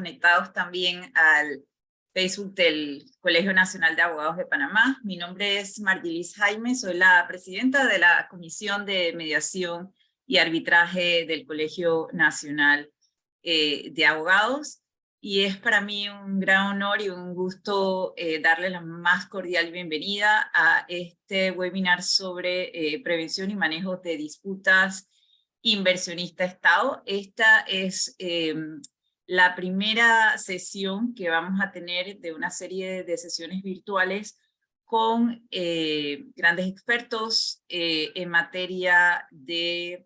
conectados también al Facebook del Colegio Nacional de Abogados de Panamá. Mi nombre es Margilis Jaime, soy la presidenta de la Comisión de Mediación y Arbitraje del Colegio Nacional de Abogados. Y es para mí un gran honor y un gusto darle la más cordial bienvenida a este webinar sobre prevención y manejo de disputas inversionista-Estado. Esta es la primera sesión que vamos a tener de una serie de sesiones virtuales con grandes expertos en materia de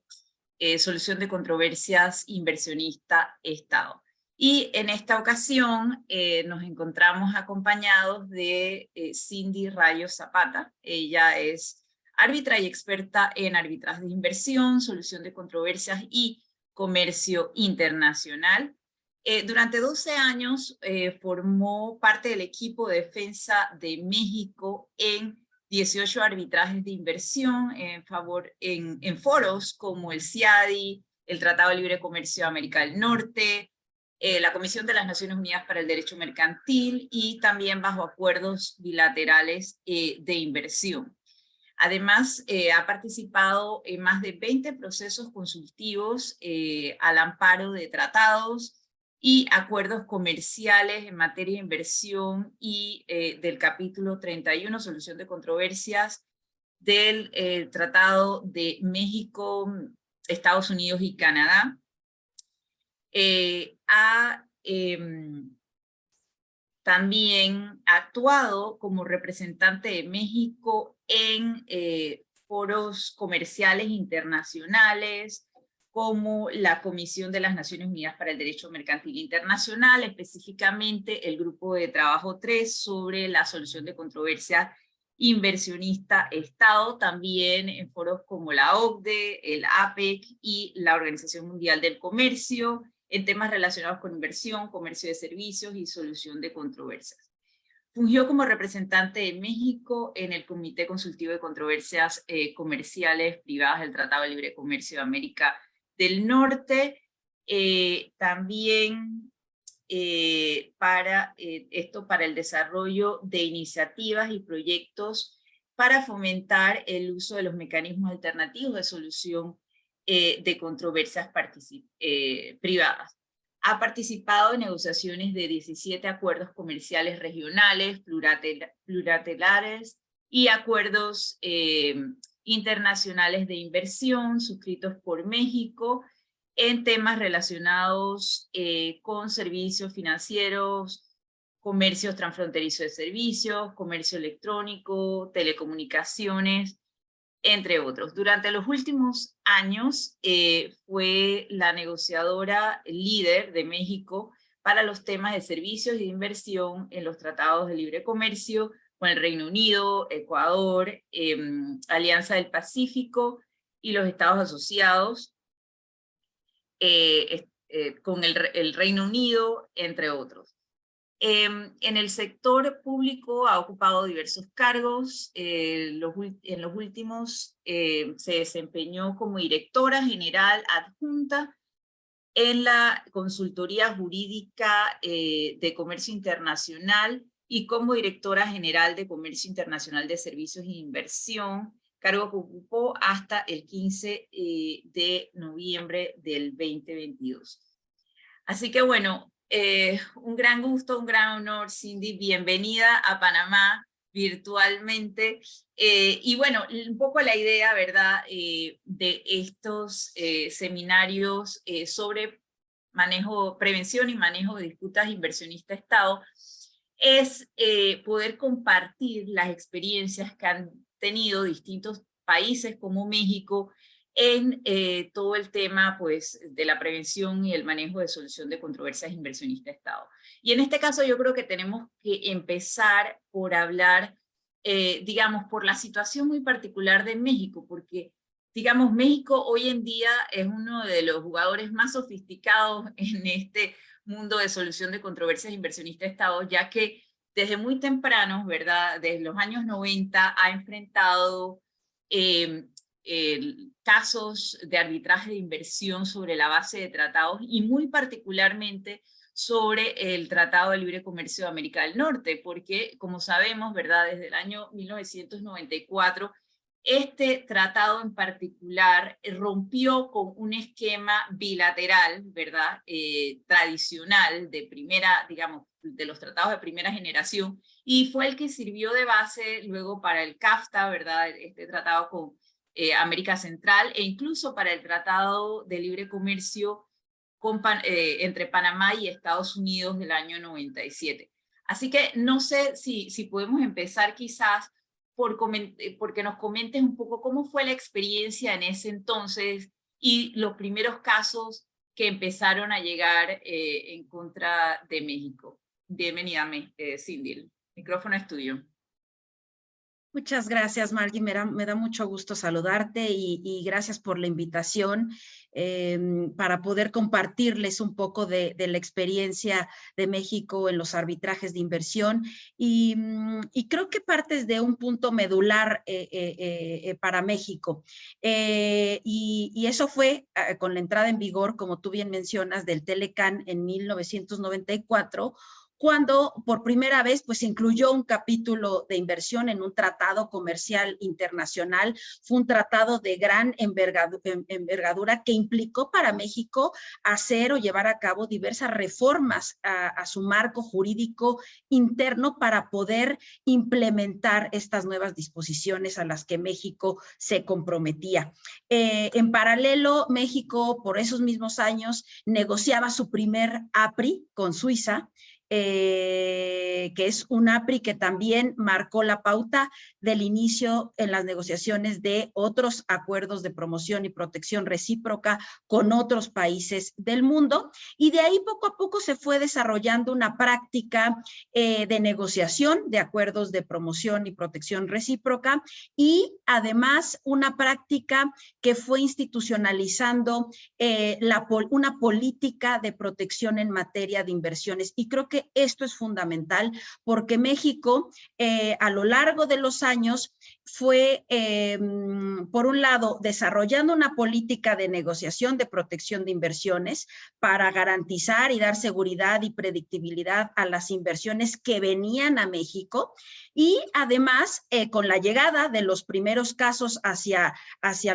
solución de controversias inversionista-Estado. Y en esta ocasión nos encontramos acompañados de Cindy Rayo Zapata. Ella es árbitra y experta en arbitraje de inversión, solución de controversias y comercio internacional. Durante 12 años formó parte del equipo de defensa de México en 18 arbitrajes de inversión en foros como el CIADI, el Tratado de Libre Comercio de América del Norte, la Comisión de las Naciones Unidas para el Derecho Mercantil y también bajo acuerdos bilaterales de inversión. Además, ha participado en más de 20 procesos consultivos al amparo de tratados y acuerdos comerciales en materia de inversión y del capítulo 31, solución de controversias, del Tratado de México, Estados Unidos y Canadá. Ha también actuado como representante de México en foros comerciales internacionales, como la Comisión de las Naciones Unidas para el Derecho Mercantil Internacional, específicamente el Grupo de Trabajo 3 sobre la solución de controversia inversionista-Estado, también en foros como la OCDE, el APEC y la Organización Mundial del Comercio, en temas relacionados con inversión, comercio de servicios y solución de controversias. Fungió como representante de México en el Comité Consultivo de Controversias Comerciales Privadas del Tratado de Libre Comercio de América del Norte, también para el desarrollo de iniciativas y proyectos para fomentar el uso de los mecanismos alternativos de solución de controversias privadas. Ha participado en negociaciones de 17 acuerdos comerciales regionales, plurilaterares y acuerdos internacionales de inversión suscritos por México en temas relacionados con servicios financieros, comercio transfronterizo de servicios, comercio electrónico, telecomunicaciones, entre otros. Durante los últimos años fue la negociadora líder de México para los temas de servicios y de inversión en los tratados de libre comercio con el Reino Unido, Ecuador, Alianza del Pacífico y los Estados Asociados, con el Reino Unido, entre otros. En el sector público ha ocupado diversos cargos. En los últimos se desempeñó como directora general adjunta en la Consultoría Jurídica de Comercio Internacional y como directora general de Comercio Internacional de Servicios e Inversión, cargo que ocupó hasta el 15 de noviembre del 2022. Así que bueno, un gran gusto, un gran honor, Cindy, bienvenida a Panamá virtualmente. Y bueno, un poco la idea, ¿verdad?, de estos seminarios sobre prevención y manejo de disputas inversionista-Estado es poder compartir las experiencias que han tenido distintos países como México en todo el tema pues, de la prevención y el manejo de solución de controversias inversionista-Estado. Y en este caso yo creo que tenemos que empezar por hablar, digamos, por la situación muy particular de México, porque, digamos, México hoy en día es uno de los jugadores más sofisticados en este mundo de solución de controversias inversionista-Estado, ya que desde muy temprano, ¿verdad?, desde los años 90 ha enfrentado casos de arbitraje de inversión sobre la base de tratados y muy particularmente sobre el Tratado de Libre Comercio de América del Norte, porque, como sabemos, ¿verdad?, desde el año 1994, este tratado en particular rompió con un esquema bilateral, ¿verdad?, tradicional de primera, digamos, de los tratados de primera generación, y fue el que sirvió de base luego para el CAFTA, ¿verdad?, este tratado con América Central, e incluso para el Tratado de Libre Comercio entre Panamá y Estados Unidos del año 97. Así que no sé si podemos empezar quizás porque nos comentes un poco cómo fue la experiencia en ese entonces y los primeros casos que empezaron a llegar en contra de México. Bienvenida, Cindy. El micrófono es tuyo. Muchas gracias, Margie. Me da mucho gusto saludarte y gracias por la invitación para poder compartirles un poco de la experiencia de México en los arbitrajes de inversión. Y creo que partes de un punto medular para México. Y eso fue con la entrada en vigor, como tú bien mencionas, del Telecán en 1994, cuando por primera vez pues incluyó un capítulo de inversión en un tratado comercial internacional. Fue un tratado de gran envergadura que implicó para México hacer o llevar a cabo diversas reformas a su marco jurídico interno para poder implementar estas nuevas disposiciones a las que México se comprometía. En paralelo, México por esos mismos años negociaba su primer APRI con Suiza, que es un APRI que también marcó la pauta del inicio en las negociaciones de otros acuerdos de promoción y protección recíproca con otros países del mundo, y de ahí poco a poco se fue desarrollando una práctica de negociación de acuerdos de promoción y protección recíproca, y además una práctica que fue institucionalizando una política de protección en materia de inversiones. Y creo que esto es fundamental porque México a lo largo de los años fue, por un lado, desarrollando una política de negociación de protección de inversiones para garantizar y dar seguridad y predictibilidad a las inversiones que venían a México, y además con la llegada de los primeros casos hacia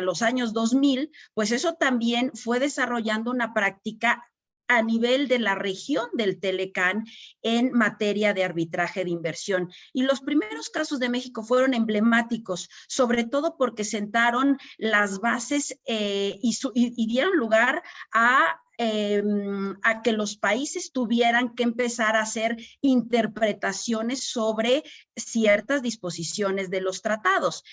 los años 2000, pues eso también fue desarrollando una práctica a nivel de la región del Telecán en materia de arbitraje de inversión. Y los primeros casos de México fueron emblemáticos, sobre todo porque sentaron las bases y dieron lugar a que los países tuvieran que empezar a hacer interpretaciones sobre ciertas disposiciones de los tratados.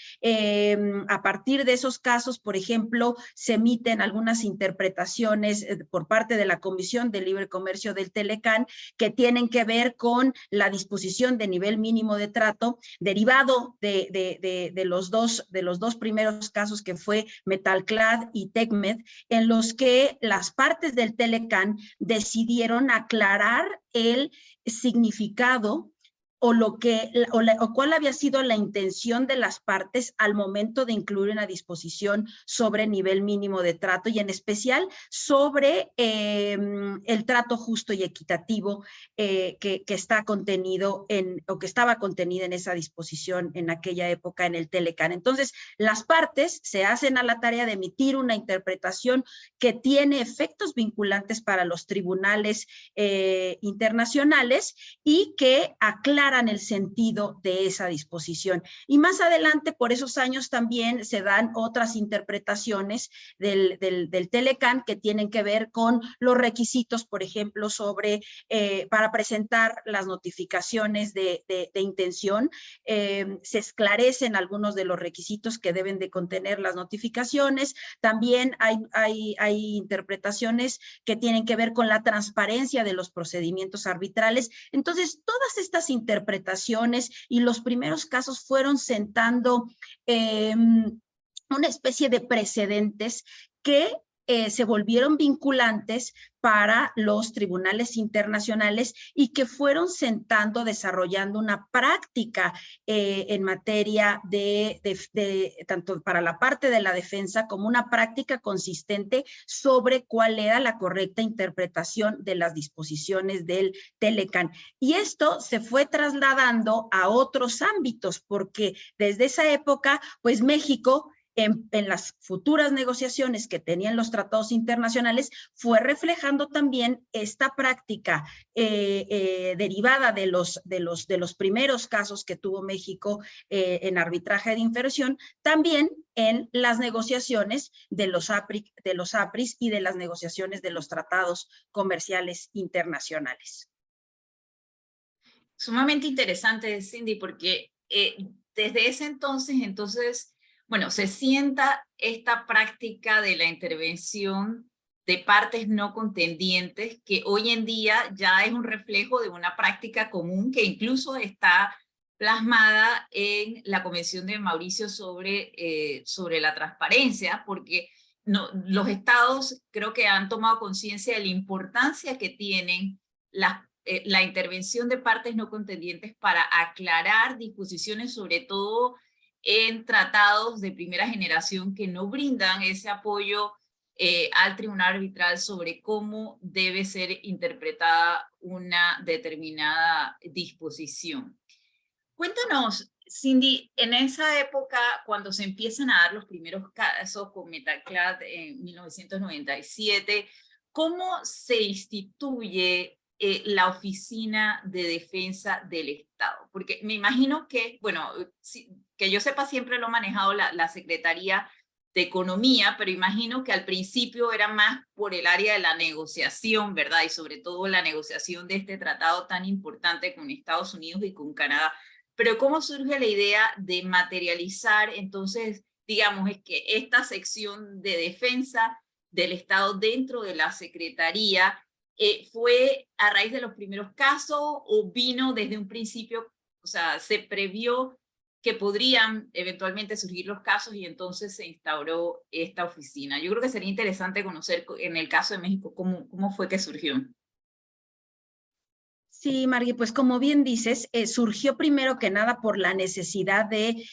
A partir de esos casos, por ejemplo, se emiten algunas interpretaciones por parte de la Comisión de Libre Comercio del Telecán que tienen que ver con la disposición de nivel mínimo de trato derivado de los dos primeros casos, que fue Metalclad y Tecmed, en los que las partes del Telecán decidieron aclarar el significado o cuál había sido la intención de las partes al momento de incluir una disposición sobre nivel mínimo de trato, y en especial sobre el trato justo y equitativo que está contenido o que estaba contenida en esa disposición en aquella época en el Telecán. Entonces, las partes se hacen a la tarea de emitir una interpretación que tiene efectos vinculantes para los tribunales internacionales y que aclara el sentido de esa disposición. Y más adelante, por esos años, también se dan otras interpretaciones del Telecán que tienen que ver con los requisitos, por ejemplo, para presentar las notificaciones de intención. Se esclarecen algunos de los requisitos que deben de contener las notificaciones. También hay interpretaciones que tienen que ver con la transparencia de los procedimientos arbitrales. Entonces, todas estas interpretaciones y los primeros casos fueron sentando una especie de precedentes que se volvieron vinculantes para los tribunales internacionales y que fueron desarrollando una práctica en materia tanto para la parte de la defensa como una práctica consistente sobre cuál era la correcta interpretación de las disposiciones del Telecán. Y esto se fue trasladando a otros ámbitos, porque desde esa época, pues México en las futuras negociaciones que tenían los tratados internacionales, fue reflejando también esta práctica derivada de los primeros casos que tuvo México en arbitraje de inversión, también en las negociaciones de los APRIS y de las negociaciones de los tratados comerciales internacionales. Sumamente interesante, Cindy, porque desde ese entonces, bueno, se sienta esta práctica de la intervención de partes no contendientes, que hoy en día ya es un reflejo de una práctica común que incluso está plasmada en la Convención de Mauricio sobre la transparencia, porque los estados creo que han tomado conciencia de la importancia que tienen la intervención de partes no contendientes para aclarar disposiciones, sobre todo en tratados de primera generación que no brindan ese apoyo al tribunal arbitral sobre cómo debe ser interpretada una determinada disposición. Cuéntanos, Cindy, en esa época, cuando se empiezan a dar los primeros casos con Metaclad en 1997, ¿cómo se instituye la Oficina de Defensa del Estado? Porque me imagino que, bueno, que yo sepa, siempre lo ha manejado la Secretaría de Economía, pero imagino que al principio era más por el área de la negociación, ¿verdad? Y sobre todo la negociación de este tratado tan importante con Estados Unidos y con Canadá. Pero ¿cómo surge la idea de materializar entonces, digamos, es que esta sección de defensa del Estado dentro de la Secretaría fue a raíz de los primeros casos o vino desde un principio, o sea, se previó que podrían eventualmente surgir los casos y entonces se instauró esta oficina? Yo creo que sería interesante conocer en el caso de México cómo fue que surgió. Sí, Margui, pues como bien dices, surgió primero que nada por la necesidad de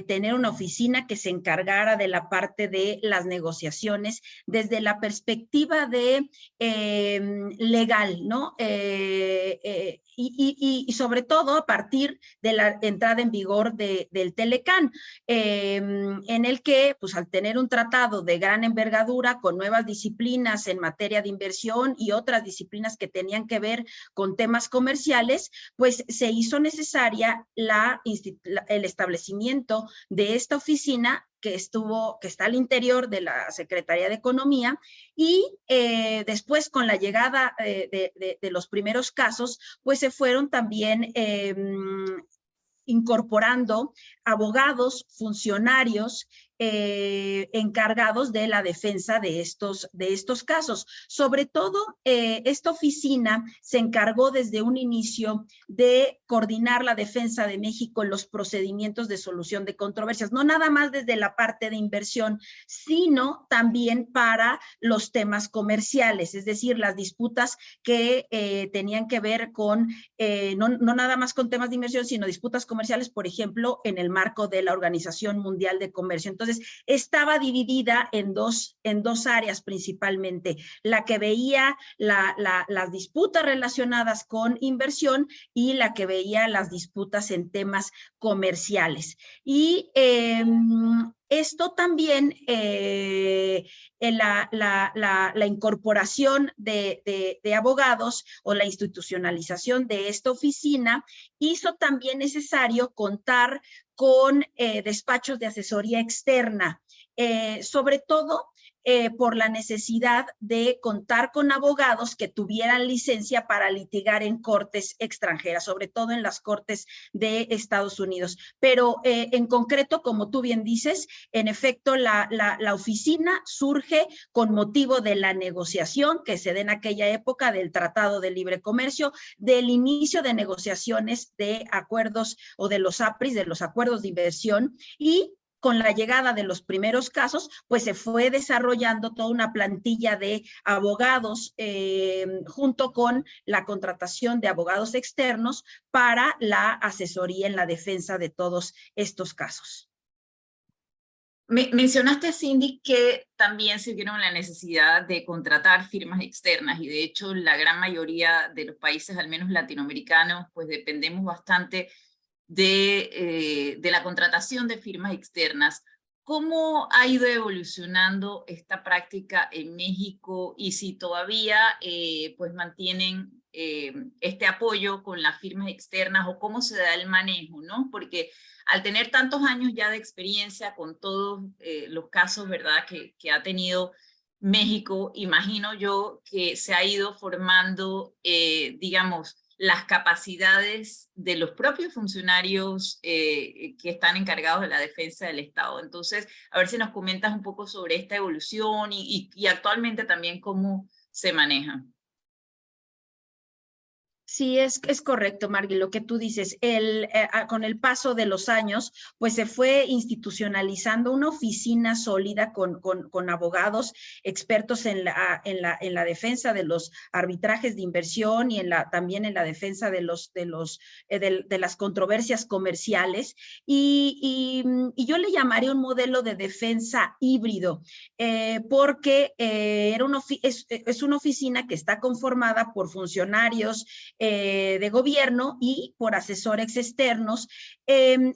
tener una oficina que se encargara de la parte de las negociaciones desde la perspectiva de legal, ¿no? Y sobre todo a partir de la entrada en vigor del Telecán, en el que, pues al tener un tratado de gran envergadura con nuevas disciplinas en materia de inversión y otras disciplinas que tenían que ver con temas comerciales, pues se hizo necesaria el establecimiento de esta oficina que está al interior de la Secretaría de Economía y después con la llegada de los primeros casos, pues se fueron también incorporando abogados, funcionarios encargados de la defensa de estos casos. Sobre todo, esta oficina se encargó desde un inicio de coordinar la defensa de México en los procedimientos de solución de controversias, no nada más desde la parte de inversión, sino también para los temas comerciales, es decir, las disputas que tenían que ver con, no nada más con temas de inversión, sino disputas comerciales, por ejemplo, en el marco de la Organización Mundial de Comercio. Entonces, estaba dividida en dos áreas principalmente, la que veía las disputas relacionadas con inversión y la que veía las disputas en temas comerciales. Y esto también, la incorporación de abogados o la institucionalización de esta oficina hizo también necesario contar con despachos de asesoría externa, sobre todo por la necesidad de contar con abogados que tuvieran licencia para litigar en cortes extranjeras, sobre todo en las cortes de Estados Unidos. Pero en concreto, como tú bien dices, en efecto, la oficina surge con motivo de la negociación que se da en aquella época del Tratado de Libre Comercio, del inicio de negociaciones de acuerdos o de los APRIS, de los acuerdos de inversión, y con la llegada de los primeros casos, pues se fue desarrollando toda una plantilla de abogados junto con la contratación de abogados externos para la asesoría en la defensa de todos estos casos. Mencionaste, Cindy, que también se vieron la necesidad de contratar firmas externas y de hecho la gran mayoría de los países, al menos latinoamericanos, pues dependemos bastante de la contratación de firmas externas. ¿Cómo ha ido evolucionando esta práctica en México y si todavía pues mantienen este apoyo con las firmas externas o cómo se da el manejo, ¿no? Porque al tener tantos años ya de experiencia con todos los casos, ¿verdad?, que ha tenido México, imagino yo que se ha ido formando, digamos, las capacidades de los propios funcionarios que están encargados de la defensa del Estado. Entonces, a ver si nos comentas un poco sobre esta evolución y actualmente también cómo se maneja. Sí, es correcto, Margui, lo que tú dices. Con el paso de los años, pues se fue institucionalizando una oficina sólida con abogados expertos en la defensa de los arbitrajes de inversión y también en la defensa de las controversias comerciales. Y yo le llamaría un modelo de defensa híbrido, porque es una oficina que está conformada por funcionarios de gobierno y por asesores externos,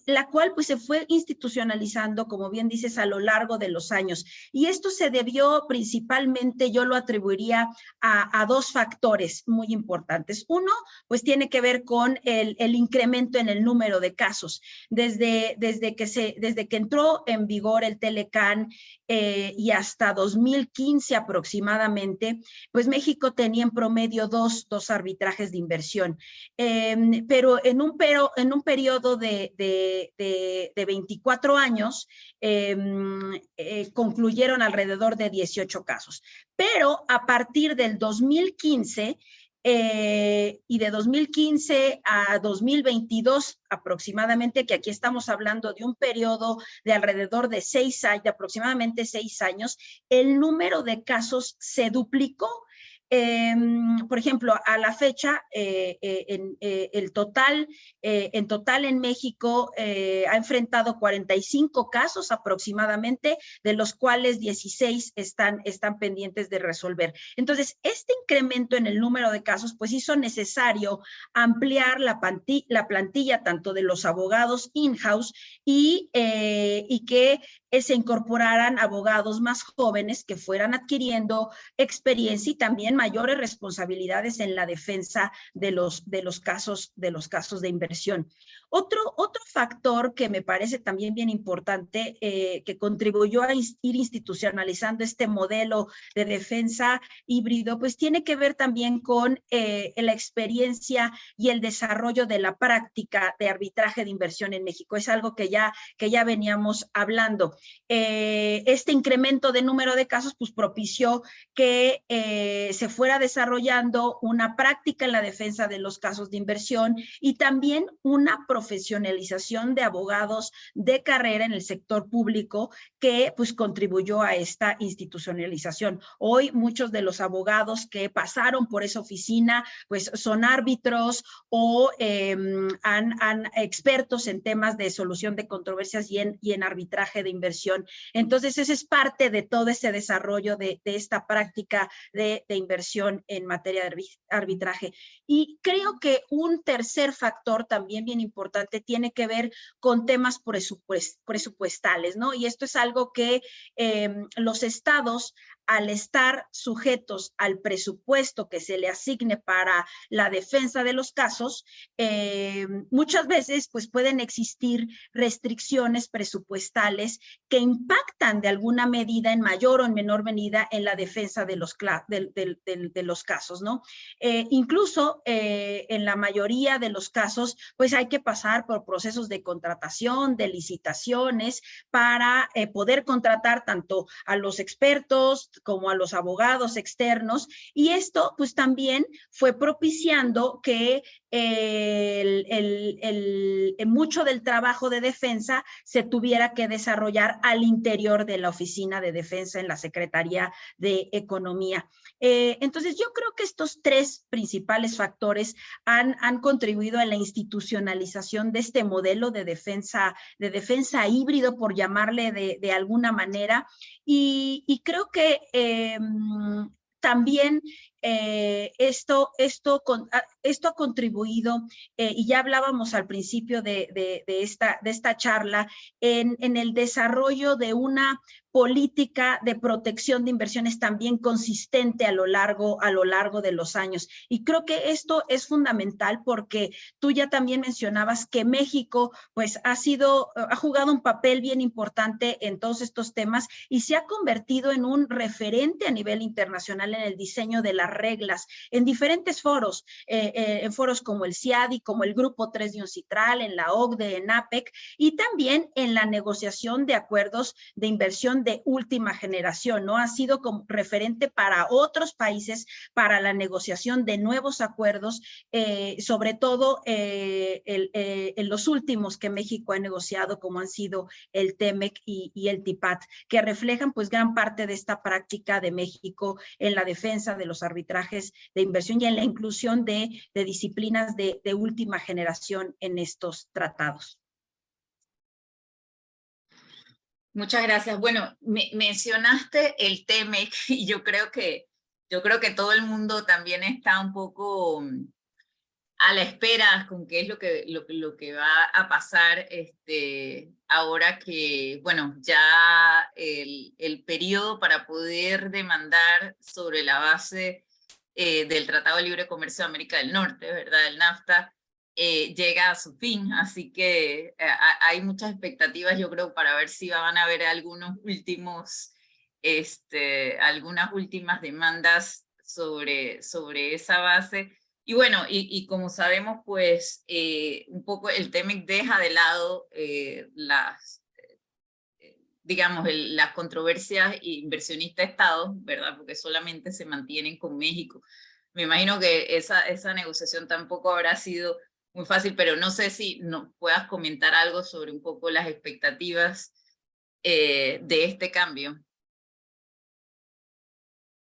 la cual pues se fue institucionalizando, como bien dices, a lo largo de los años. Y esto se debió principalmente, yo lo atribuiría a dos factores muy importantes. Uno, pues tiene que ver con el incremento en el número de casos. Desde que entró en vigor el Telecán y hasta 2015 aproximadamente, pues México tenía en promedio dos arbitrajes de inversión, pero en un periodo de 24 años concluyeron alrededor de 18 casos. Pero a partir del 2015 y de 2015 a 2022 aproximadamente, que aquí estamos hablando de un periodo de alrededor de 6 años, de aproximadamente 6 años, el número de casos se duplicó. Por ejemplo, a la fecha, en total en México ha enfrentado 45 casos aproximadamente, de los cuales 16 están pendientes de resolver. Entonces, este incremento en el número de casos, pues hizo necesario ampliar la plantilla tanto de los abogados in-house y que se incorporaran abogados más jóvenes que fueran adquiriendo experiencia y también mayores responsabilidades en la defensa de los casos de inversión. Otro factor que me parece también bien importante, que contribuyó a ir institucionalizando este modelo de defensa híbrido, pues tiene que ver también con la experiencia y el desarrollo de la práctica de arbitraje de inversión en México. Es algo que ya veníamos hablando. Este incremento de número de casos pues propició que se fuera desarrollando una práctica en la defensa de los casos de inversión y también una profesionalización de abogados de carrera en el sector público que pues contribuyó a esta institucionalización. Hoy muchos de los abogados que pasaron por esa oficina pues son árbitros o expertos en temas de solución de controversias y en arbitraje de inversión. Entonces, ese es parte de todo ese desarrollo de esta práctica de inversión en materia de arbitraje. Y creo que un tercer factor también bien importante tiene que ver con temas presupuestales, ¿no? Y esto es algo que los estados, al estar sujetos al presupuesto que se le asigne para la defensa de los casos, muchas veces pues pueden existir restricciones presupuestales que impactan de alguna medida, en mayor o en menor medida, en la defensa de los casos, ¿no? Incluso en la mayoría de los casos, pues hay que pasar por procesos de contratación, de licitaciones, para poder contratar tanto a los expertos, como a los abogados externos, y esto pues también fue propiciando que mucho del trabajo de defensa se tuviera que desarrollar al interior de la Oficina de Defensa en la Secretaría de Economía. Entonces, yo creo que estos tres principales factores han contribuido a la institucionalización de este modelo de defensa híbrido, por llamarle de alguna manera, y creo que también esto ha contribuido, y ya hablábamos al principio de esta charla, en el desarrollo de una política de protección de inversiones también consistente a lo largo de los años. Y creo que esto es fundamental porque tú ya también mencionabas que México pues ha jugado un papel bien importante en todos estos temas y se ha convertido en un referente a nivel internacional en el diseño de las reglas en diferentes foros, en foros como el CIADI, como el Grupo 3 de UNCITRAL, en la OCDE, en APEC, y también en la negociación de acuerdos de inversión de última generación, ¿no? Ha sido como referente para otros países para la negociación de nuevos acuerdos, sobre todo en los últimos que México ha negociado, como han sido el TEMEC y el TIPAT, que reflejan pues gran parte de esta práctica de México en la defensa de los arbitrajes de inversión y en la inclusión de disciplinas de última generación en estos tratados. Muchas gracias. Bueno, mencionaste el TEMEC y yo creo que todo el mundo también está un poco a la espera con qué es lo que va a pasar ahora que, bueno, ya el periodo para poder demandar sobre la base del Tratado de Libre Comercio de América del Norte, ¿verdad? El NAFTA, llega a su fin, así que hay muchas expectativas, yo creo, para ver si van a haber algunas últimas demandas sobre esa base. Y bueno, y como sabemos, pues un poco el TEMEC deja de lado las controversias inversionista-Estado, ¿verdad? Porque solamente se mantienen con México. Me imagino que esa negociación tampoco habrá sido muy fácil, pero no sé si nos puedas comentar algo sobre un poco las expectativas de este cambio.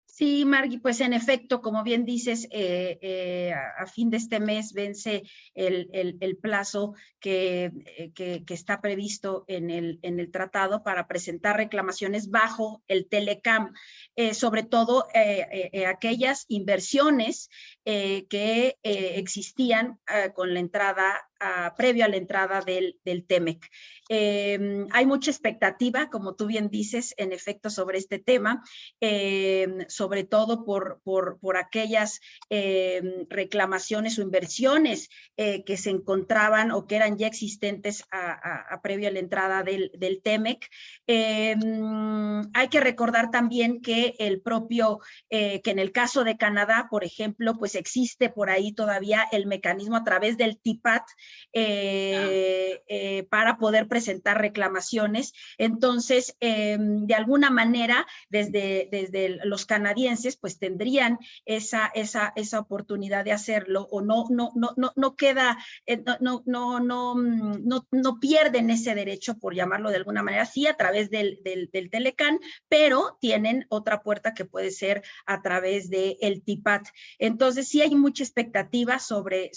Sí, Margui, pues en efecto, como bien dices, a fin de este mes vence el plazo que está previsto en el tratado para presentar reclamaciones bajo el Telecam, sobre todo aquellas inversiones que existían con la entrada, previo a la entrada del TEMEC. Hay mucha expectativa, como tú bien dices, en efecto, sobre este tema, sobre todo por aquellas reclamaciones o inversiones que se encontraban o que eran ya existentes previo a la entrada del TEMEC. Hay que recordar también que que en el caso de Canadá, por ejemplo, pues existe por ahí todavía el mecanismo a través del TIPAT para poder presentar reclamaciones. Entonces, de alguna manera, desde los canadienses, pues tendrían esa oportunidad de hacerlo, o no queda, no pierden ese derecho, por llamarlo de alguna manera, sí, a través del Telecam, pero tienen otra puerta que puede ser a través del TIPAT. Entonces, sí hay mucha expectativa sobre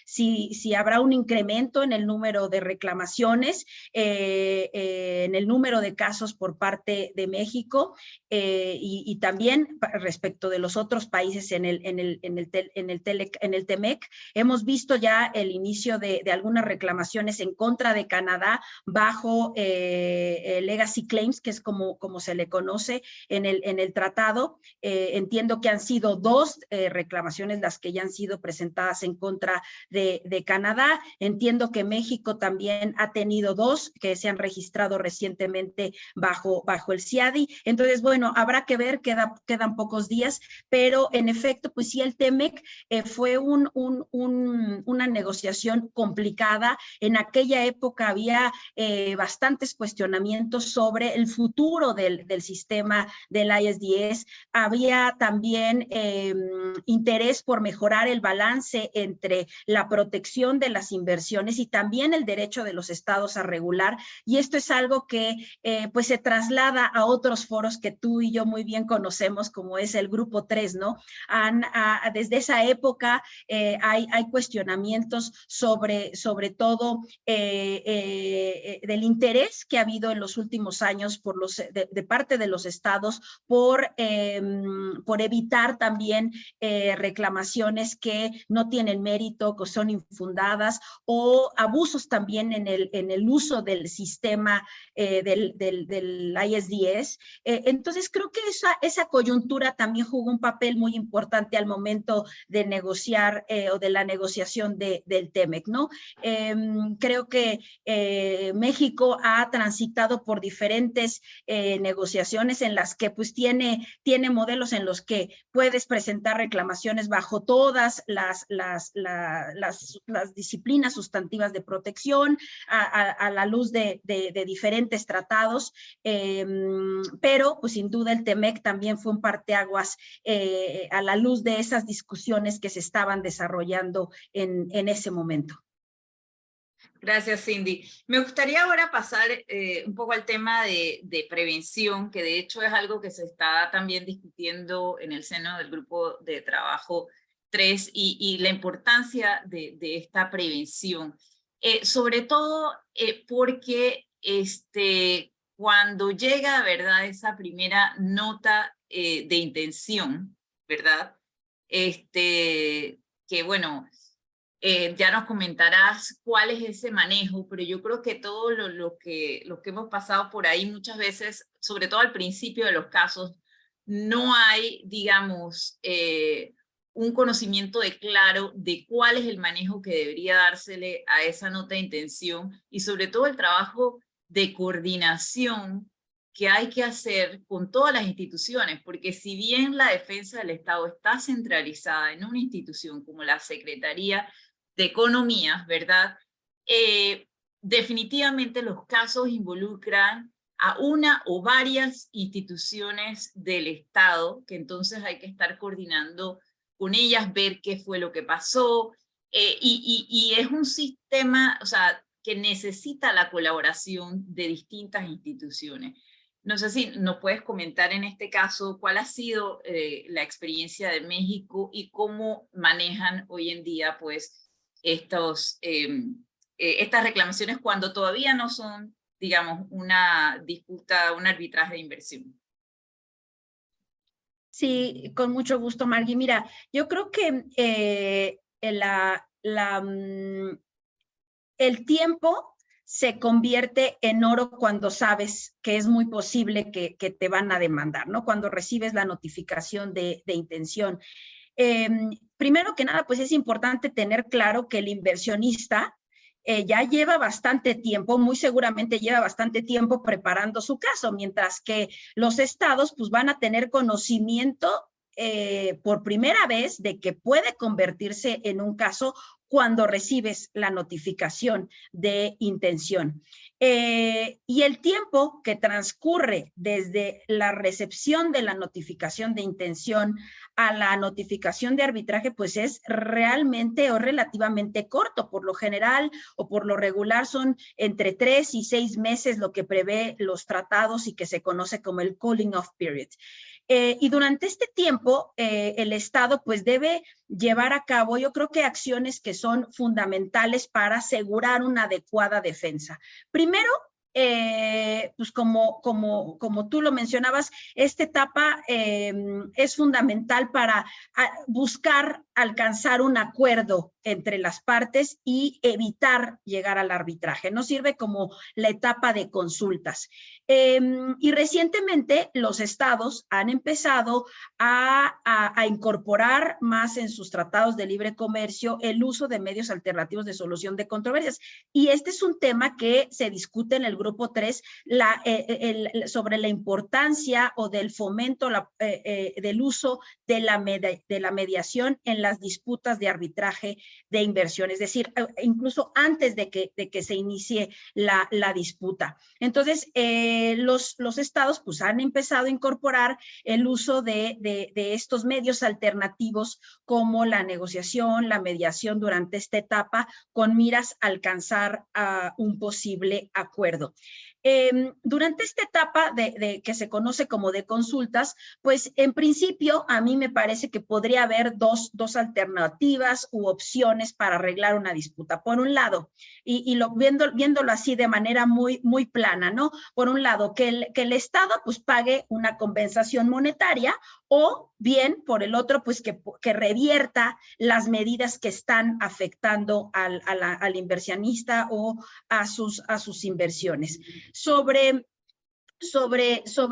si habrá un incremento en el número de reclamaciones, en el número de casos por parte de México, y también respecto de los otros países en el TEMEC. Hemos visto ya el inicio de algunas reclamaciones en contra de Canadá bajo legacy claims, que es como se le conoce en el tratado. Entiendo que han sido 2 reclamaciones las que ya han sido presentadas en contra de Canadá. Entiendo que México también ha tenido 2 que se han registrado recientemente bajo el CIADI. Entonces, bueno, habrá que ver, queda quedan pocos días, pero en efecto, pues sí, el TEMEC fue una negociación complicada. En aquella época había bastantes cuestionamientos sobre el futuro del sistema del ISDS. Había también interés por mejorar el balance entre la protección de las inversiones y también el derecho de los estados a regular, y esto es algo que pues se traslada a otros foros que tú y yo muy bien conocemos, como es el Grupo 3, ¿no? Desde esa época hay cuestionamientos sobre todo del interés que ha habido en los últimos años por de parte de los estados por evitar también reclamaciones que no tienen mérito, que son infundadas, o abusos también en el uso del sistema del ISDS. Entonces, creo que esa coyuntura también jugó un papel muy importante al momento de negociar o de la negociación del TEMEC, ¿no? Creo que México ha transitado por diferentes negociaciones en las que pues tiene modelos en los que puedes presentar reclamaciones bajo todas las disciplinas sustantivas de protección a la luz de diferentes tratados, pero pues sin duda el TEMEC también fue un parteaguas a la luz de esas discusiones que se estaban desarrollando en ese momento. Gracias, Cindy. Me gustaría ahora pasar un poco al tema de prevención, que de hecho es algo que se está también discutiendo en el seno del grupo de trabajo 3 y la importancia de esta prevención. Sobre todo porque cuando llega, ¿verdad?, esa primera nota de intención, ¿verdad? Que bueno, ya nos comentarás cuál es ese manejo, pero yo creo que todo lo que hemos pasado por ahí muchas veces, sobre todo al principio de los casos, no hay, digamos, un conocimiento claro de cuál es el manejo que debería dársele a esa nota de intención y sobre todo el trabajo de coordinación que hay que hacer con todas las instituciones, porque si bien la defensa del Estado está centralizada en una institución como la Secretaría de Economía, ¿verdad? Definitivamente los casos involucran a una o varias instituciones del Estado, que entonces hay que estar coordinando con ellas, ver qué fue lo que pasó, y es un sistema, o sea, que necesita la colaboración de distintas instituciones. No sé si nos puedes comentar en este caso cuál ha sido la experiencia de México y cómo manejan hoy en día, pues, estas reclamaciones cuando todavía no son, digamos, una disputa, un arbitraje de inversión. Sí, con mucho gusto, Margui. Mira, yo creo que el tiempo se convierte en oro cuando sabes que es muy posible que te van a demandar, ¿no? Cuando recibes la notificación de intención. Primero que nada, pues es importante tener claro que el inversionista ya lleva bastante tiempo, muy seguramente lleva bastante tiempo preparando su caso, mientras que los estados pues van a tener conocimiento por primera vez de que puede convertirse en un caso cuando recibes la notificación de intención. Y el tiempo que transcurre desde la recepción de la notificación de intención a la notificación de arbitraje, pues es realmente o relativamente corto. Por lo general o por lo regular son entre 3 y 6 meses lo que prevé los tratados y que se conoce como el cooling off period. Y durante este tiempo, el Estado pues debe llevar a cabo, yo creo que acciones que son fundamentales para asegurar una adecuada defensa. Primero, pues como tú lo mencionabas, esta etapa es fundamental para buscar alcanzar un acuerdo entre las partes y evitar llegar al arbitraje. No sirve como la etapa de consultas. Y recientemente los estados han empezado a incorporar más en sus tratados de libre comercio el uso de medios alternativos de solución de controversias. Y este es un tema que se discute en el grupo 3 sobre la importancia o del fomento del uso de la mediación en las disputas de arbitraje de inversión, es decir, incluso antes de que se inicie la disputa. Entonces, los estados pues han empezado a incorporar el uso de estos medios alternativos como la negociación, la mediación durante esta etapa con miras a alcanzar un posible acuerdo. Durante esta etapa que se conoce como de consultas, pues en principio a mí me parece que podría haber dos alternativas u opciones para arreglar una disputa. Por un lado, viéndolo así de manera muy plana, ¿no? Por un lado, que el Estado pues pague una compensación monetaria, o bien, por el otro, pues que revierta las medidas que están afectando al inversionista o a sus inversiones. Sobre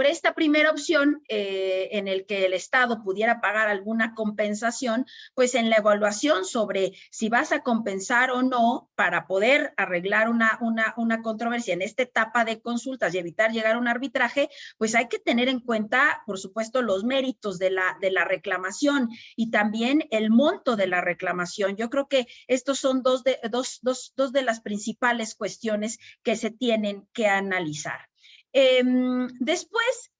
esta primera opción, en el que el Estado pudiera pagar alguna compensación, pues en la evaluación sobre si vas a compensar o no para poder arreglar una controversia en esta etapa de consultas y evitar llegar a un arbitraje, pues hay que tener en cuenta, por supuesto, los méritos de la reclamación y también el monto de la reclamación. Yo creo que estos son dos de las principales cuestiones que se tienen que analizar. Después,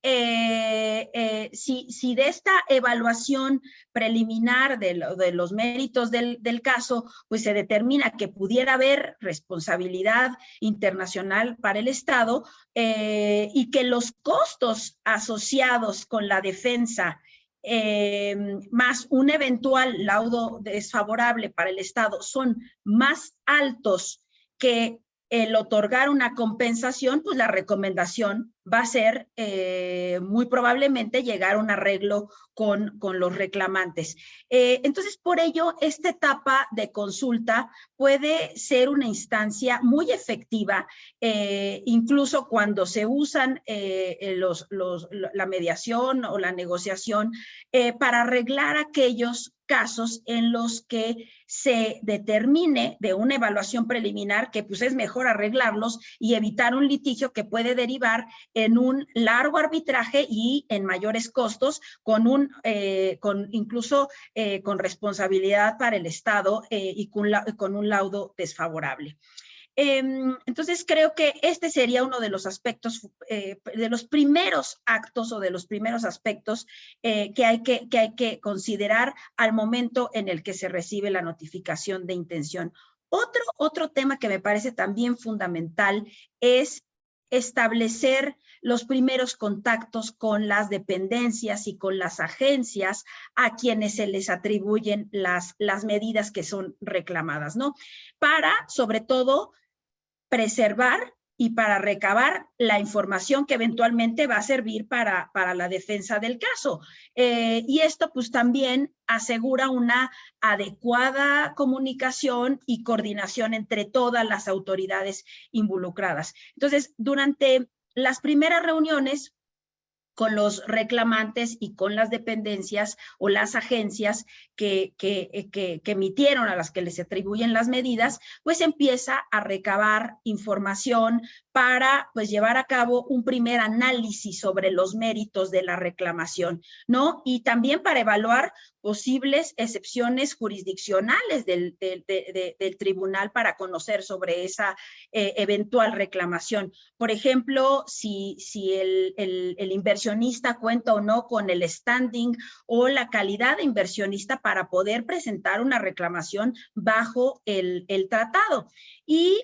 si de esta evaluación preliminar de los méritos del caso, pues se determina que pudiera haber responsabilidad internacional para el Estado, y que los costos asociados con la defensa más un eventual laudo desfavorable para el Estado son más altos que el otorgar una compensación, pues la recomendación va a ser muy probablemente llegar a un arreglo con los reclamantes. Entonces, por ello, esta etapa de consulta puede ser una instancia muy efectiva, incluso cuando se usan la mediación o la negociación para arreglar aquellos casos en los que se determine de una evaluación preliminar que pues es mejor arreglarlos y evitar un litigio que puede derivar en un largo arbitraje y en mayores costos, incluso con responsabilidad para el Estado y con un laudo desfavorable. Entonces creo que este sería uno de los aspectos, de los primeros actos o de los primeros aspectos que hay que considerar al momento en el que se recibe la notificación de intención. Otro tema que me parece también fundamental es establecer los primeros contactos con las dependencias y con las agencias a quienes se les atribuyen las medidas que son reclamadas, ¿no? Para, sobre todo, preservar y para recabar la información que eventualmente va a servir para la defensa del caso. Y esto pues también asegura una adecuada comunicación y coordinación entre todas las autoridades involucradas. Entonces, durante las primeras reuniones con los reclamantes y con las dependencias o las agencias que emitieron, a las que les atribuyen las medidas, pues empieza a recabar información para pues llevar a cabo un primer análisis sobre los méritos de la reclamación, ¿no? Y también para evaluar posibles excepciones jurisdiccionales del tribunal para conocer sobre esa eventual reclamación. Por ejemplo, si el inversionista cuenta o no con el standing o la calidad de inversionista para poder presentar una reclamación bajo el tratado. Y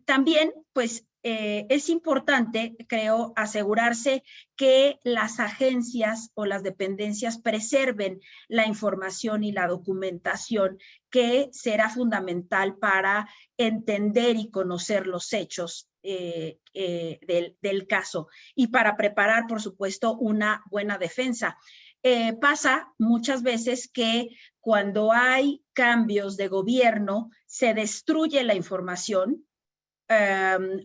también, pues, es importante, creo, asegurarse que las agencias o las dependencias preserven la información y la documentación que será fundamental para entender y conocer los hechos del caso y para preparar, por supuesto, una buena defensa. pasa muchas veces que cuando hay cambios de gobierno se destruye la información.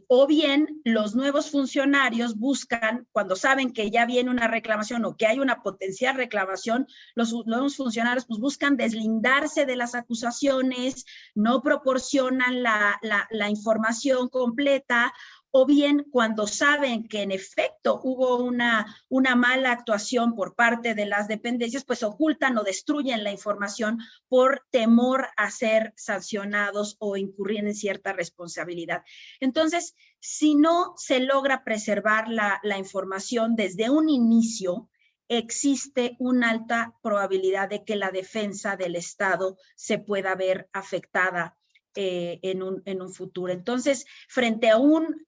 O bien los nuevos funcionarios buscan, cuando saben que ya viene una reclamación o que hay una potencial reclamación, los nuevos funcionarios pues buscan deslindarse de las acusaciones, no proporcionan la información completa, o bien cuando saben que en efecto hubo una mala actuación por parte de las dependencias, pues ocultan o destruyen la información por temor a ser sancionados o incurrir en cierta responsabilidad. Entonces, si no se logra preservar la información desde un inicio, existe una alta probabilidad de que la defensa del Estado se pueda ver afectada en un futuro. Entonces, frente a un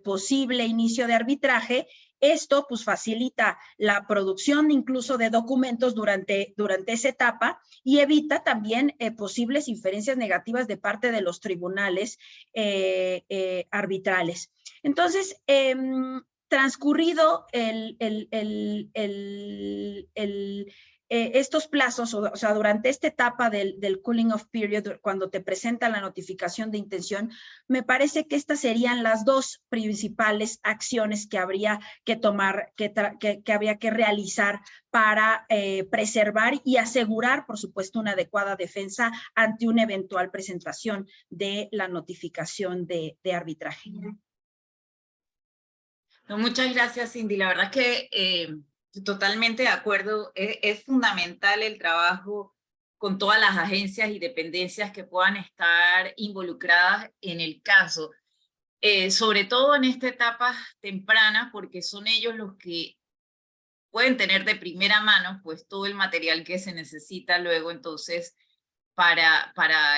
posible inicio de arbitraje, esto pues facilita la producción incluso de documentos durante esa etapa y evita también posibles inferencias negativas de parte de los tribunales arbitrales. Entonces, transcurrido estos plazos, o sea, durante esta etapa del cooling off period, cuando te presentan la notificación de intención, me parece que estas serían las dos principales acciones que habría que tomar, que habría que realizar para preservar y asegurar, por supuesto, una adecuada defensa ante una eventual presentación de la notificación de arbitraje. No, muchas gracias, Cindy. La verdad es que totalmente de acuerdo. Es fundamental el trabajo con todas las agencias y dependencias que puedan estar involucradas en el caso, sobre todo en esta etapa temprana, porque son ellos los que pueden tener de primera mano pues todo el material que se necesita luego entonces para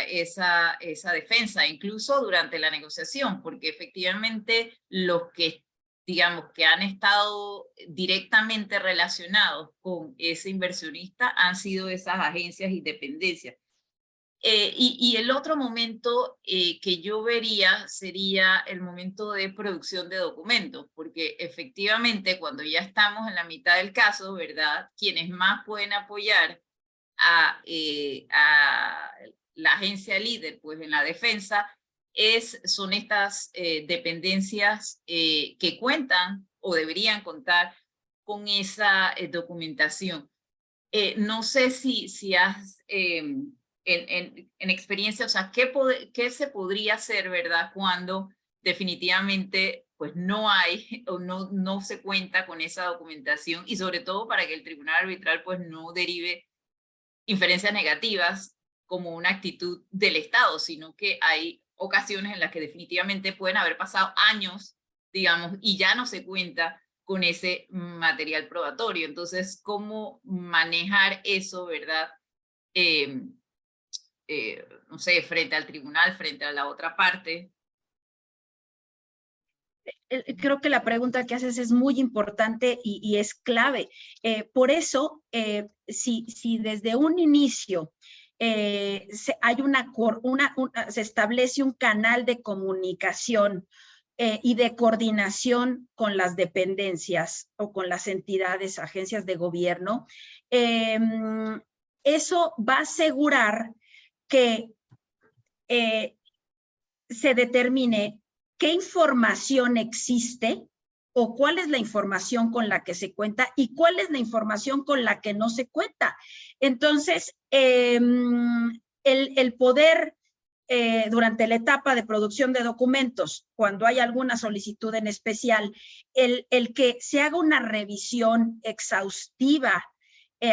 esa defensa, incluso durante la negociación, porque efectivamente los que digamos que han estado directamente relacionados con ese inversionista han sido esas agencias y dependencias. Y el otro momento que yo vería sería el momento de producción de documentos, porque efectivamente cuando ya estamos en la mitad del caso, ¿verdad? Quienes más pueden apoyar a la agencia líder, pues en la defensa, son estas dependencias que cuentan o deberían contar con esa documentación. No sé si has, en experiencia, o sea, ¿qué se podría hacer, verdad, cuando definitivamente pues no hay o no se cuenta con esa documentación y sobre todo para que el tribunal arbitral pues no derive inferencias negativas como una actitud del Estado, sino que hay ocasiones en las que definitivamente pueden haber pasado años, digamos, y ya no se cuenta con ese material probatorio. Entonces, ¿cómo manejar eso, verdad? No sé, frente al tribunal, frente a la otra parte. Creo que la pregunta que haces es muy importante y es clave. Por eso, si desde un inicio hay se establece un canal de comunicación y de coordinación con las dependencias o con las entidades, agencias de gobierno, eso va a asegurar que se determine qué información existe o cuál es la información con la que se cuenta y cuál es la información con la que no se cuenta. Entonces, el poder durante la etapa de producción de documentos, cuando hay alguna solicitud en especial, el que se haga una revisión exhaustiva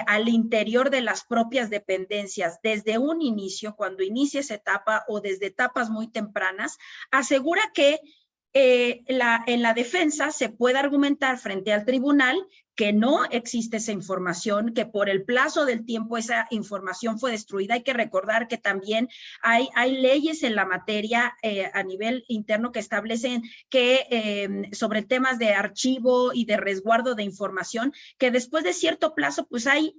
al interior de las propias dependencias desde un inicio, cuando inicia esa etapa o desde etapas muy tempranas, asegura que en la defensa se puede argumentar frente al tribunal que no existe esa información, que por el plazo del tiempo esa información fue destruida. Hay que recordar que también hay leyes en la materia a nivel interno que establecen que sobre temas de archivo y de resguardo de información, que después de cierto plazo pues hay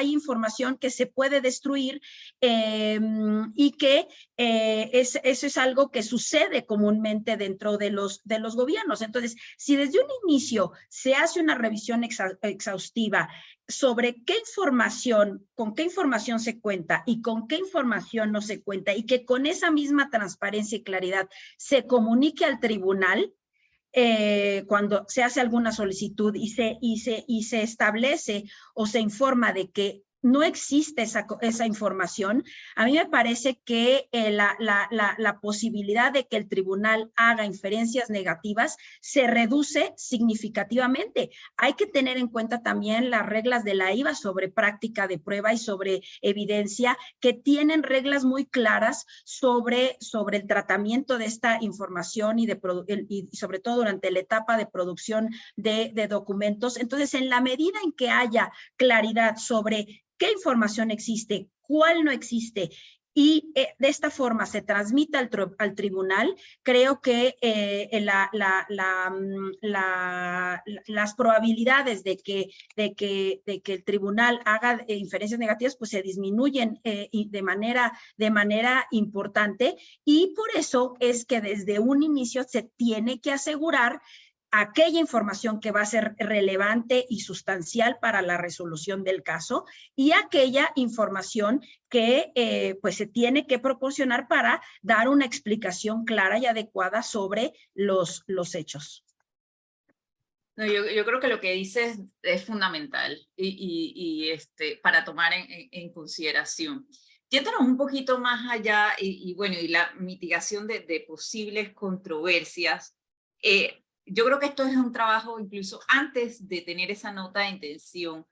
información que se puede destruir y que eso es algo que sucede comúnmente dentro de los gobiernos. Entonces, si desde un inicio se hace una revisión exhaustiva exhaustiva sobre qué información, con qué información se cuenta y con qué información no se cuenta, y que con esa misma transparencia y claridad se comunique al tribunal cuando se hace alguna solicitud y se establece o se informa de que no existe esa información, a mí me parece que la posibilidad de que el tribunal haga inferencias negativas se reduce significativamente. Hay que tener en cuenta también las reglas de la IVA sobre práctica de prueba y sobre evidencia, que tienen reglas muy claras sobre el tratamiento de esta información y sobre todo durante la etapa de producción de documentos. Entonces, en la medida en que haya claridad sobre qué información existe, cuál no existe, y de esta forma se transmite al tribunal, creo que las probabilidades de que el tribunal haga inferencias negativas pues se disminuyen de manera importante, y por eso es que desde un inicio se tiene que asegurar aquella información que va a ser relevante y sustancial para la resolución del caso, y aquella información que pues se tiene que proporcionar para dar una explicación clara y adecuada sobre los hechos. No, yo creo que lo que dices es fundamental para tomar en consideración. Yéndonos un poquito más allá y la mitigación de posibles controversias, yo creo que esto es un trabajo incluso antes de tener esa nota de intención.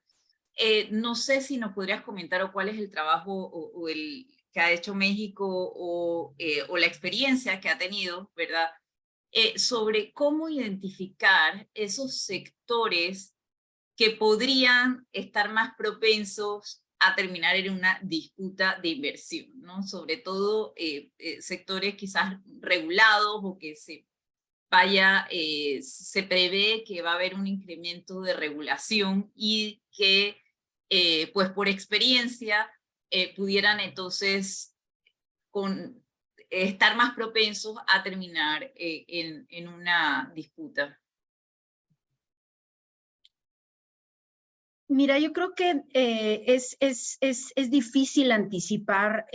No sé si nos podrías comentar o cuál es el trabajo o el que ha hecho México o la experiencia que ha tenido, ¿verdad? Sobre cómo identificar esos sectores que podrían estar más propensos a terminar en una disputa de inversión, ¿no? Sobre todo sectores quizás regulados o que se prevé que va a haber un incremento de regulación y que, pues por experiencia, pudieran entonces estar más propensos a terminar en una disputa. Mira, yo creo que es difícil anticipar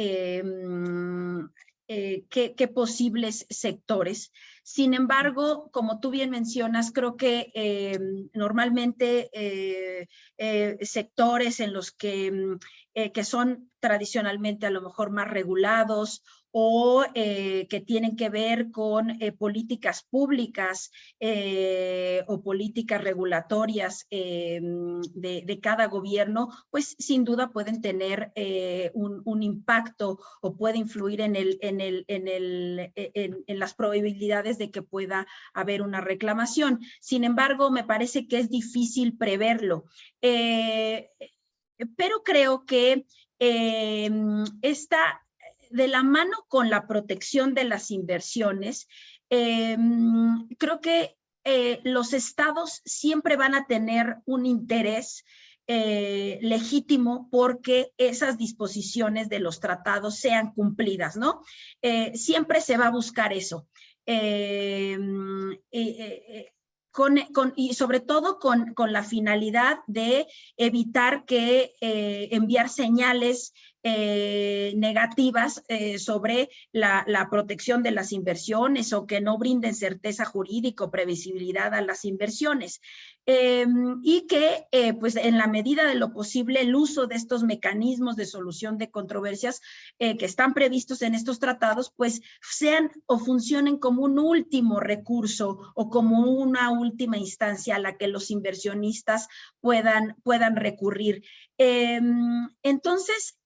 qué posibles sectores. Sin embargo, como tú bien mencionas, creo que normalmente sectores en los que son tradicionalmente a lo mejor más regulados o que tienen que ver con políticas públicas o políticas regulatorias de cada gobierno, pues sin duda pueden tener un impacto o puede influir en las probabilidades de que pueda haber una reclamación. Sin embargo, me parece que es difícil preverlo. Pero creo que esta de la mano con la protección de las inversiones, creo que los estados siempre van a tener un interés legítimo porque esas disposiciones de los tratados sean cumplidas, ¿no? Siempre se va a buscar eso. Y sobre todo con la finalidad de evitar que enviar señales negativas sobre la protección de las inversiones o que no brinden certeza jurídica o previsibilidad a las inversiones. Y que pues en la medida de lo posible el uso de estos mecanismos de solución de controversias que están previstos en estos tratados pues sean o funcionen como un último recurso o como una última instancia a la que los inversionistas puedan recurrir. Entonces,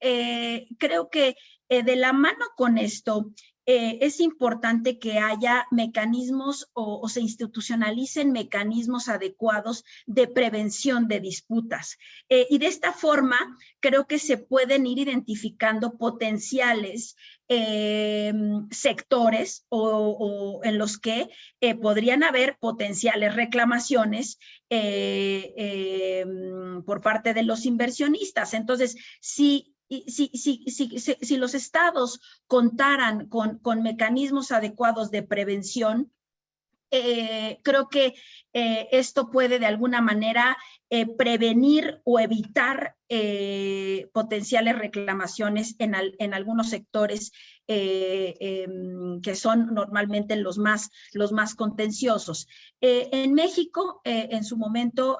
creo que de la mano con esto, es importante que haya mecanismos o se institucionalicen mecanismos adecuados de prevención de disputas. Y de esta forma, creo que se pueden ir identificando potenciales sectores o en los que podrían haber potenciales reclamaciones por parte de los inversionistas. Entonces, si los estados contaran con mecanismos adecuados de prevención, creo que esto puede de alguna manera prevenir o evitar potenciales reclamaciones en algunos sectores que son normalmente los más contenciosos. En México, en su momento,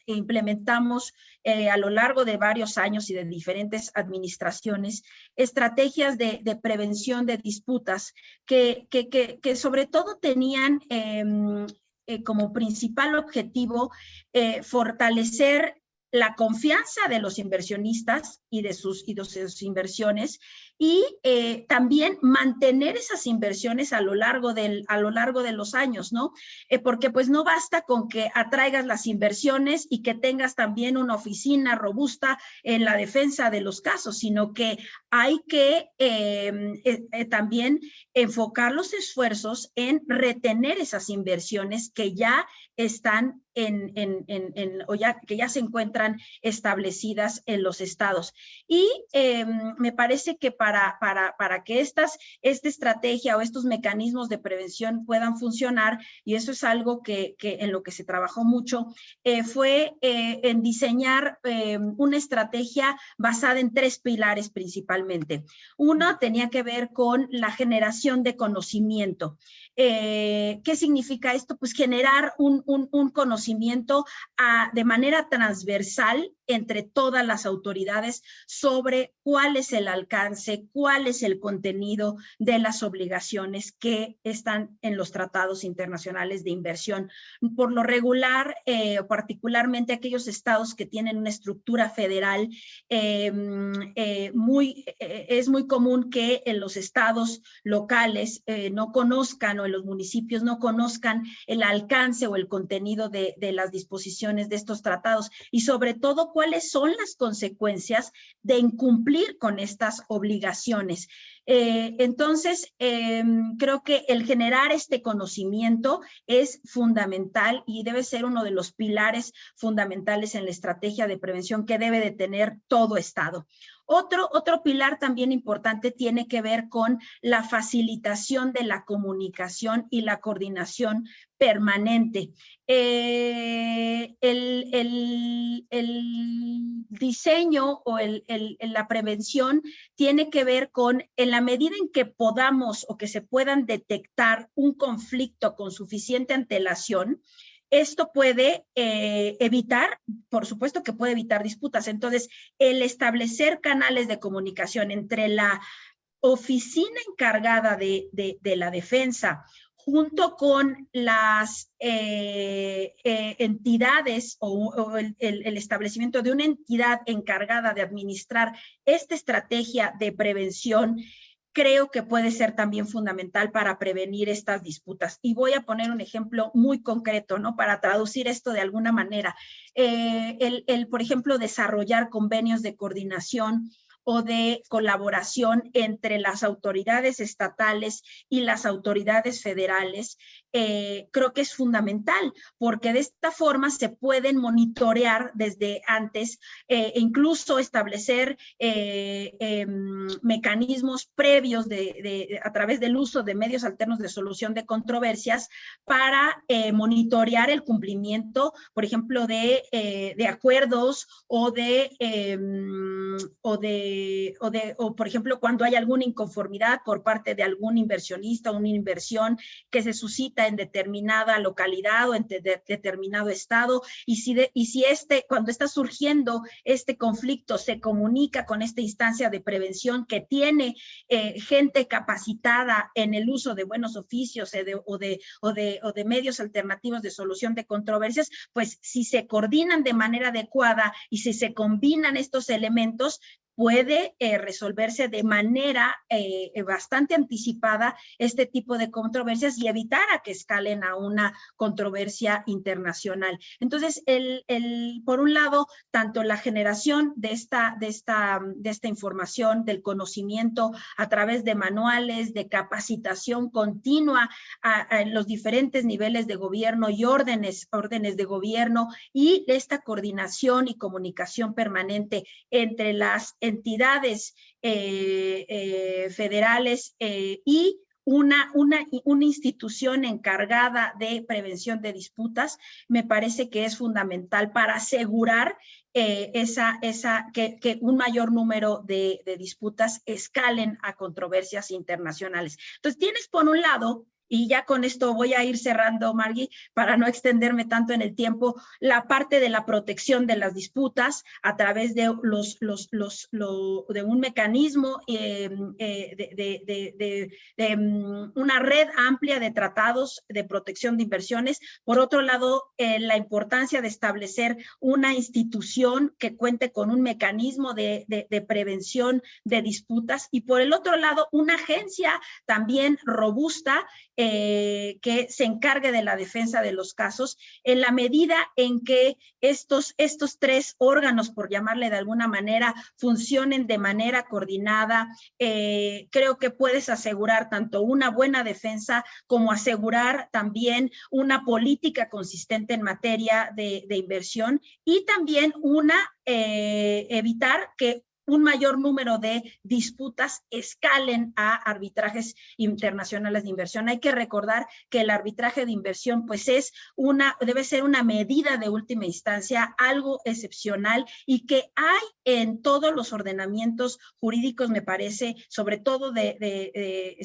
implementamos a lo largo de varios años y de diferentes administraciones estrategias de prevención de disputas que sobre todo tenían como principal objetivo fortalecer la confianza de los inversionistas y de sus inversiones, y también mantener esas inversiones a lo largo de los años, ¿no? Porque pues no basta con que atraigas las inversiones y que tengas también una oficina robusta en la defensa de los casos, sino que hay que también enfocar los esfuerzos en retener esas inversiones que ya están que ya se encuentran establecidas en los estados. Y me parece que para que esta estrategia o estos mecanismos de prevención puedan funcionar, y eso es algo que en lo que se trabajó mucho, fue en diseñar una estrategia basada en 3 pilares principalmente. Uno tenía que ver con la generación de conocimiento. ¿Qué significa esto? Pues generar un conocimiento de manera transversal entre todas las autoridades sobre cuál es el alcance, cuál es el contenido de las obligaciones que están en los tratados internacionales de inversión. Por lo regular, particularmente aquellos estados que tienen una estructura federal, es muy común que en los estados locales no conozcan, o en los municipios no conozcan el alcance o el contenido de las disposiciones de estos tratados, y sobre todo cuáles son las consecuencias de incumplir con estas obligaciones. Entonces, creo que el generar este conocimiento es fundamental y debe ser uno de los pilares fundamentales en la estrategia de prevención que debe de tener todo estado. Otro pilar también importante tiene que ver con la facilitación de la comunicación y la coordinación permanente. El diseño o la prevención tiene que ver con, en la medida en que podamos o que se puedan detectar un conflicto con suficiente antelación, esto puede evitar, por supuesto que puede evitar disputas. Entonces, el establecer canales de comunicación entre la oficina encargada de la defensa junto con las entidades o el establecimiento de una entidad encargada de administrar esta estrategia de prevención, creo que puede ser también fundamental para prevenir estas disputas. Y voy a poner un ejemplo muy concreto, ¿no? Para traducir esto de alguna manera. Por ejemplo, desarrollar convenios de coordinación o de colaboración entre las autoridades estatales y las autoridades federales, creo que es fundamental, porque de esta forma se pueden monitorear desde antes, incluso establecer mecanismos previos a través del uso de medios alternos de solución de controversias para monitorear el cumplimiento, por ejemplo, de acuerdos o por ejemplo, cuando hay alguna inconformidad por parte de algún inversionista o una inversión que se suscita en determinada localidad o en determinado estado, y si cuando está surgiendo este conflicto se comunica con esta instancia de prevención que tiene gente capacitada en el uso de buenos oficios o de medios alternativos de solución de controversias, pues si se coordinan de manera adecuada y si se combinan estos elementos, puede resolverse de manera bastante anticipada este tipo de controversias y evitar a que escalen a una controversia internacional. Entonces, por un lado, tanto la generación de esta información, del conocimiento a través de manuales, de capacitación continua en los diferentes niveles de gobierno y órdenes de gobierno, y esta coordinación y comunicación permanente entre las entidades federales y una institución encargada de prevención de disputas, me parece que es fundamental para asegurar que un mayor número de disputas escalen a controversias internacionales. Entonces, tienes por un lado, y ya con esto voy a ir cerrando, Margui, para no extenderme tanto en el tiempo, la parte de la protección de las disputas a través de de un mecanismo, una red amplia de tratados de protección de inversiones. Por otro lado, la importancia de establecer una institución que cuente con un mecanismo de prevención de disputas, y por el otro lado, una agencia también robusta que se encargue de la defensa de los casos, en la medida en que estos tres órganos, por llamarle de alguna manera, funcionen de manera coordinada. Creo que puedes asegurar tanto una buena defensa como asegurar también una política consistente en materia de inversión, y también evitar que un mayor número de disputas escalen a arbitrajes internacionales de inversión. Hay que recordar que el arbitraje de inversión pues debe ser una medida de última instancia, algo excepcional, y que hay en todos los ordenamientos jurídicos, me parece, sobre todo en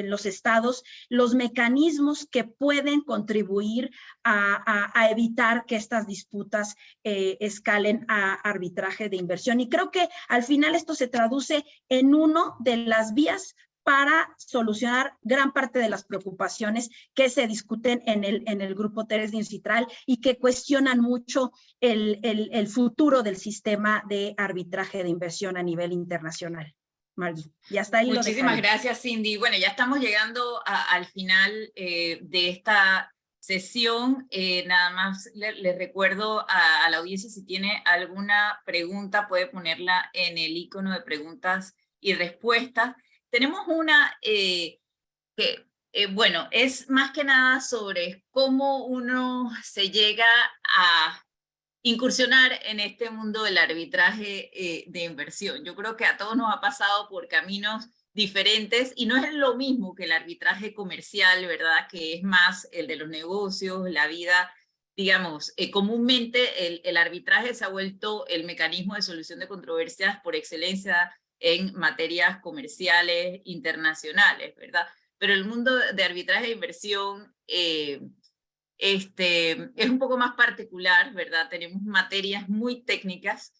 los estados, los mecanismos que pueden contribuir a evitar que estas disputas escalen a arbitraje de inversión. Y creo que al final esto se traduce en una de las vías para solucionar gran parte de las preocupaciones que se discuten en el grupo Teres de Incitral y que cuestionan mucho el futuro del sistema de arbitraje de inversión a nivel internacional. Margui, y hasta ahí Muchísimas gracias, Cindy. Bueno, ya estamos llegando al final de esta sesión. Nada más les recuerdo a la audiencia, si tiene alguna pregunta puede ponerla en el icono de preguntas y respuestas. Tenemos una bueno, es más que nada sobre cómo uno se llega a incursionar en este mundo del arbitraje de inversión. Yo creo que a todos nos ha pasado por caminos diferentes y no es lo mismo que el arbitraje comercial, ¿verdad? Que es más el de los negocios, la vida, digamos, comúnmente el arbitraje se ha vuelto el mecanismo de solución de controversias por excelencia en materias comerciales internacionales, ¿verdad? Pero el mundo de arbitraje de inversión es un poco más particular, ¿verdad? Tenemos materias muy técnicas,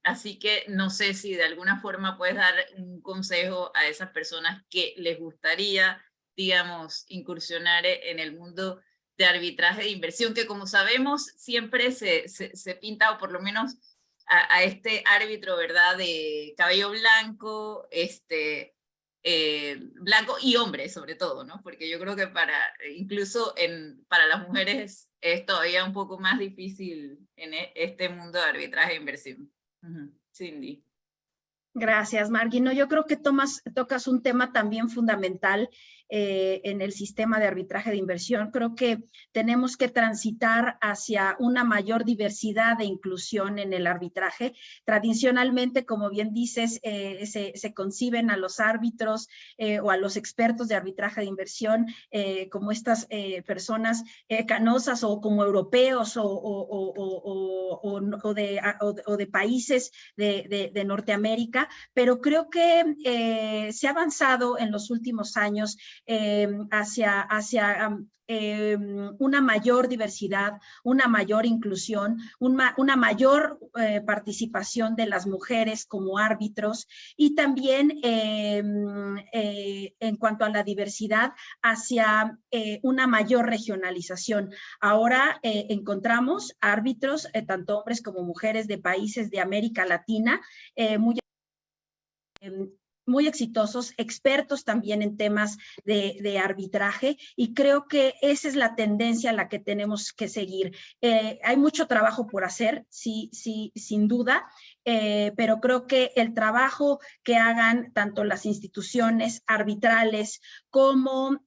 así que no sé si de alguna forma puedes dar un consejo a esas personas que les gustaría, digamos, incursionar en el mundo de arbitraje de inversión, que como sabemos siempre se pinta, o por lo menos a este árbitro, ¿verdad? De cabello blanco, blanco y hombre sobre todo, ¿no? Porque yo creo que incluso para las mujeres es todavía un poco más difícil en este mundo de arbitraje de inversión. Cindy. Gracias, Margui. No, yo creo que tocas un tema también fundamental en el sistema de arbitraje de inversión. Creo que tenemos que transitar hacia una mayor diversidad de inclusión en el arbitraje. Tradicionalmente, como bien dices, se conciben a los árbitros o a los expertos de arbitraje de inversión como estas personas canosas o como europeos o de países de Norteamérica, pero creo que se ha avanzado en los últimos años hacia una mayor diversidad, una mayor inclusión, una mayor participación de las mujeres como árbitros, y también en cuanto a la diversidad hacia una mayor regionalización. Ahora encontramos árbitros, tanto hombres como mujeres de países de América Latina, muy exitosos, expertos también en temas de arbitraje, y creo que esa es la tendencia a la que tenemos que seguir. Hay mucho trabajo por hacer, sí, sin duda, pero creo que el trabajo que hagan tanto las instituciones arbitrales como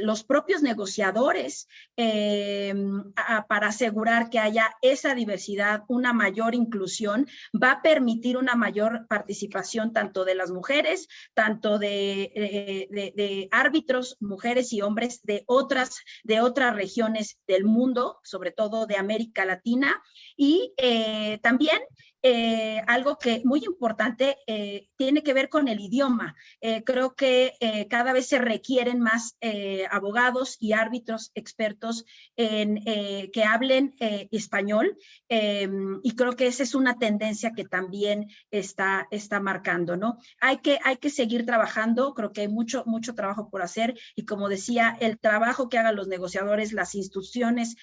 los propios negociadores para asegurar que haya esa diversidad, una mayor inclusión, va a permitir una mayor participación tanto de las mujeres, tanto de árbitros, mujeres y hombres de otras regiones del mundo, sobre todo de América Latina, y también algo que muy importante tiene que ver con el idioma. Creo que cada vez se requieren más abogados y árbitros expertos que hablen español, y creo que esa es una tendencia que también está marcando, ¿no? Hay que seguir trabajando, creo que hay mucho trabajo por hacer, y como decía, el trabajo que hagan los negociadores, las instituciones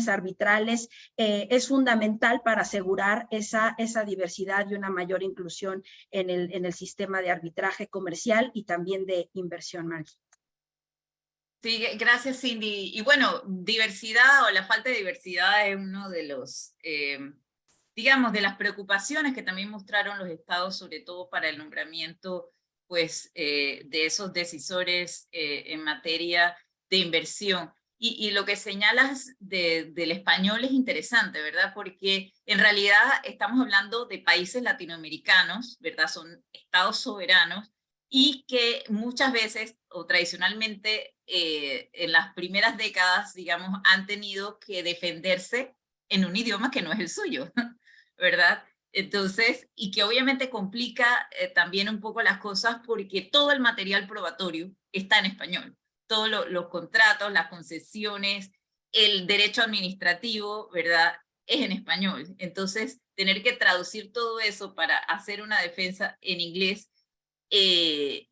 arbitrales, es fundamental para asegurar esa diversidad y una mayor inclusión en el sistema de arbitraje comercial y también de inversión, Maggie. Sí, gracias, Cindy. Y bueno, diversidad o la falta de diversidad es uno de los, digamos, de las preocupaciones que también mostraron los estados, sobre todo para el nombramiento, pues, de esos decisores en materia de inversión. Y lo que señalas del español es interesante, ¿verdad? Porque en realidad estamos hablando de países latinoamericanos, ¿verdad? Son estados soberanos y que muchas veces o tradicionalmente en las primeras décadas, digamos, han tenido que defenderse en un idioma que no es el suyo, ¿verdad? Entonces, y que obviamente complica también un poco las cosas porque todo el material probatorio está en español. Todos los contratos, las concesiones, el derecho administrativo, ¿verdad? Es en español. Entonces, tener que traducir todo eso para hacer una defensa en inglés, y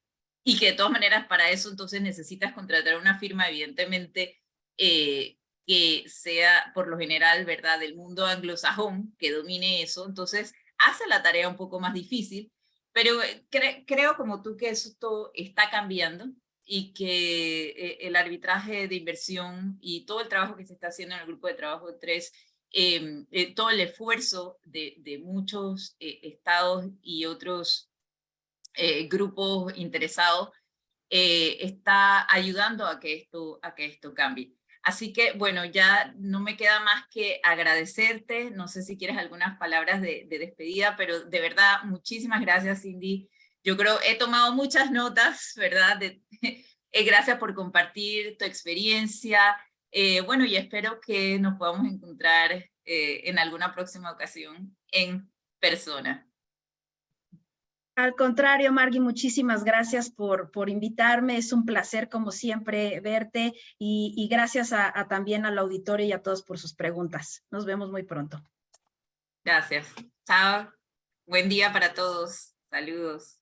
que de todas maneras para eso entonces necesitas contratar una firma, evidentemente, que sea por lo general, ¿verdad?, del mundo anglosajón, que domine eso, entonces hace la tarea un poco más difícil, pero creo como tú que esto está cambiando y que el arbitraje de inversión y todo el trabajo que se está haciendo en el grupo de trabajo 3, todo el esfuerzo de muchos estados y otros grupos interesados está ayudando a que esto cambie. Así que, bueno, ya no me queda más que agradecerte. No sé si quieres algunas palabras de despedida, pero de verdad, muchísimas gracias, Cindy. Yo creo, he tomado muchas notas, ¿verdad? Gracias por compartir tu experiencia. Bueno, y espero que nos podamos encontrar en alguna próxima ocasión en persona. Al contrario, Margui, muchísimas gracias por invitarme. Es un placer, como siempre, verte y gracias también al auditorio y a todos por sus preguntas. Nos vemos muy pronto. Gracias. Chao. Buen día para todos. Saludos.